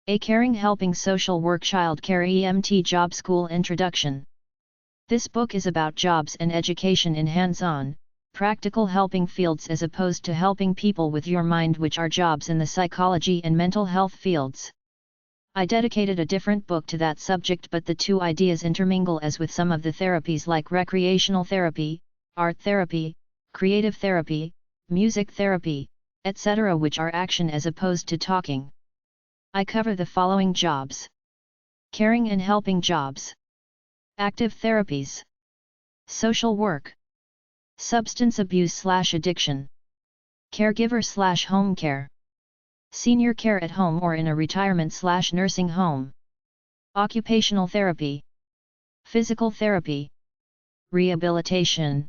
A Caring Helping Social Work-Childcare-Emt Job School Introduction. This book is about jobs and education in hands-on, practical helping fields as opposed to helping people with your mind, which are jobs in the psychology and mental health fields. I dedicated a different book to that subject, but the two ideas intermingle as with some of the therapies like recreational therapy, art therapy, creative therapy, music therapy, etc., which are action as opposed to talking. I cover the following jobs: caring and helping jobs, active therapies, social work, substance abuse/addiction, caregiver/home care, senior care at home or in a retirement/nursing home, occupational therapy, physical therapy, rehabilitation,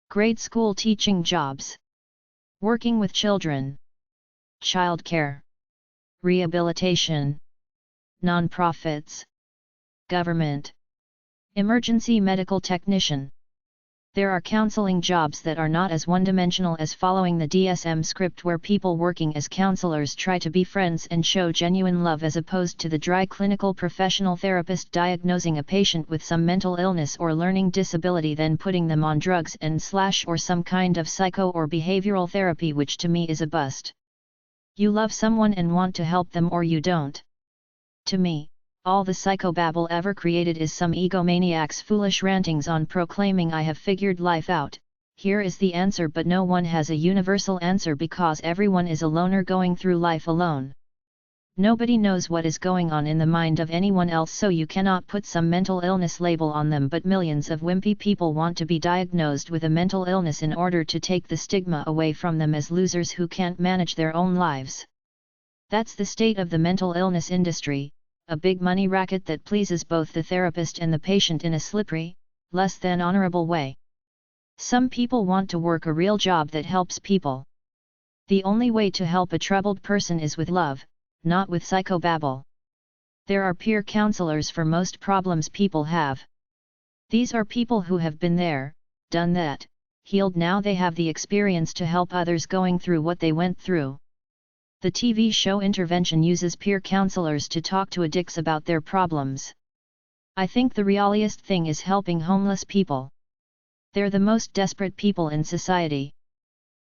grade school teaching jobs, working with children, child care, rehabilitation, non-profits, government, emergency medical technician. There are counseling jobs that are not as one-dimensional as following the DSM script, where people working as counselors try to be friends and show genuine love, as opposed to the dry clinical professional therapist diagnosing a patient with some mental illness or learning disability, then putting them on drugs or some kind of psycho or behavioral therapy, which to me is a bust. You love someone and want to help them, or you don't. To me, all the psychobabble ever created is some egomaniac's foolish rantings on proclaiming I have figured life out. Here is the answer, but no one has a universal answer because everyone is a loner going through life alone. Nobody knows what is going on in the mind of anyone else, so you cannot put some mental illness label on them, but millions of wimpy people want to be diagnosed with a mental illness in order to take the stigma away from them as losers who can't manage their own lives. That's the state of the mental illness industry, a big money racket that pleases both the therapist and the patient in a slippery, less than honorable way. Some people want to work a real job that helps people. The only way to help a troubled person is with love, not with psychobabble. There are peer counselors for most problems people have. These are people who have been there, done that, healed. Now they have the experience to help others going through what they went through. The TV show Intervention uses peer counselors to talk to addicts about their problems. I think the realiest thing is helping homeless people. They're the most desperate people in society.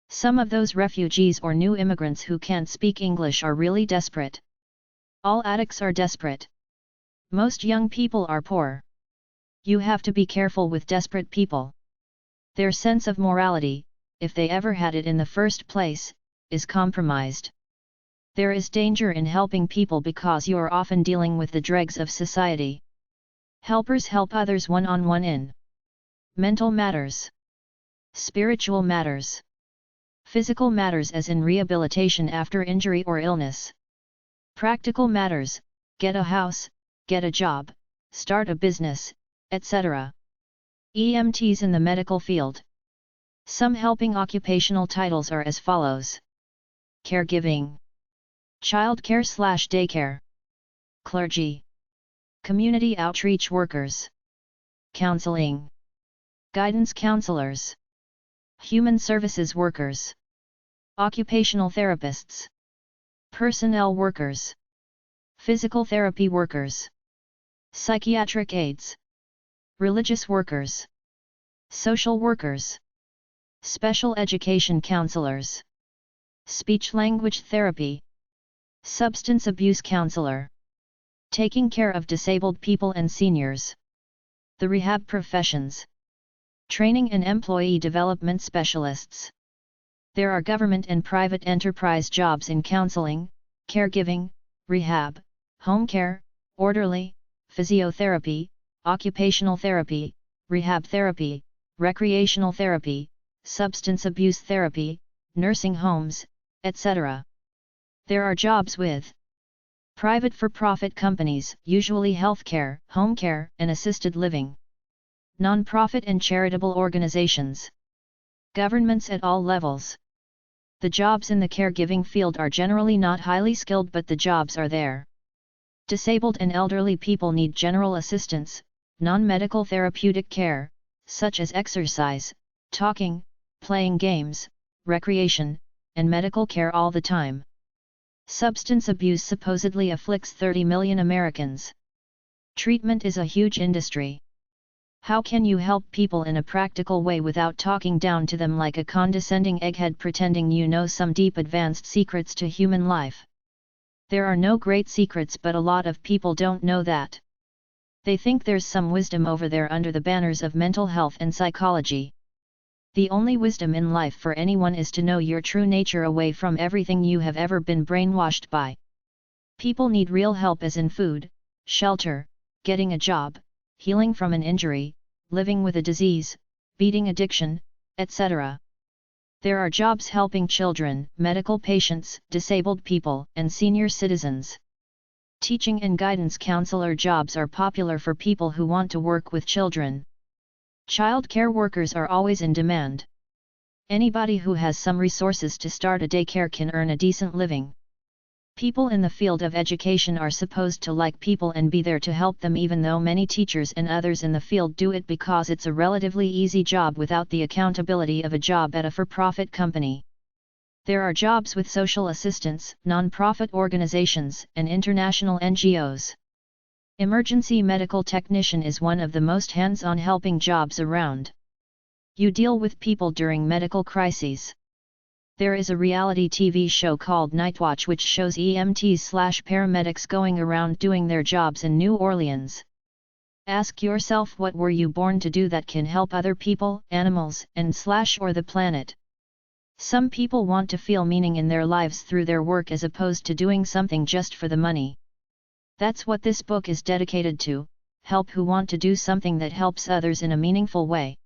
Some of those refugees or new immigrants who can't speak English are really desperate. All addicts are desperate. Most young people are poor. You have to be careful with desperate people. Their sense of morality, if they ever had it in the first place, is compromised. There is danger in helping people because you are often dealing with the dregs of society. Helpers help others one-on-one in mental matters, spiritual matters, physical matters as in rehabilitation after injury or illness, practical matters, get a house, get a job, start a business, etc. EMTs in the medical field. Some helping occupational titles are as follows: caregiving, childcare/daycare, clergy, community outreach workers, counseling, guidance counselors, human services workers, occupational therapists, personnel workers, physical therapy workers, psychiatric aides, religious workers, social workers, special education counselors, speech-language therapy, substance abuse counselor, taking care of disabled people and seniors, the rehab professions, training and employee development specialists. There are government and private enterprise jobs in counseling, caregiving, rehab, home care, orderly, physiotherapy, occupational therapy, rehab therapy, recreational therapy, substance abuse therapy, nursing homes, etc. There are jobs with private for-profit companies, usually healthcare, home care, and assisted living, non-profit and charitable organizations, governments at all levels. The jobs in the caregiving field are generally not highly skilled, but the jobs are there. Disabled and elderly people need general assistance, non-medical therapeutic care, such as exercise, talking, playing games, recreation, and medical care all the time. Substance abuse supposedly afflicts 30 million Americans. Treatment is a huge industry. How can you help people in a practical way without talking down to them like a condescending egghead pretending you know some deep advanced secrets to human life? There are no great secrets, but a lot of people don't know that. They think there's some wisdom over there under the banners of mental health and psychology. The only wisdom in life for anyone is to know your true nature away from everything you have ever been brainwashed by. People need real help, as in food, shelter, getting a job, healing from an injury, living with a disease, beating addiction, etc. There are jobs helping children, medical patients, disabled people, and senior citizens. Teaching and guidance counselor jobs are popular for people who want to work with children. Child care workers are always in demand. Anybody who has some resources to start a daycare can earn a decent living. People in the field of education are supposed to like people and be there to help them, even though many teachers and others in the field do it because it's a relatively easy job without the accountability of a job at a for-profit company. There are jobs with social assistants, non-profit organizations, and international NGOs. Emergency medical technician is one of the most hands-on helping jobs around. You deal with people during medical crises. There is a reality TV show called Nightwatch which shows EMTs/paramedics going around doing their jobs in New Orleans. Ask yourself, what were you born to do that can help other people, animals, and/or the planet? Some people want to feel meaning in their lives through their work as opposed to doing something just for the money. That's what this book is dedicated to, help who want to do something that helps others in a meaningful way.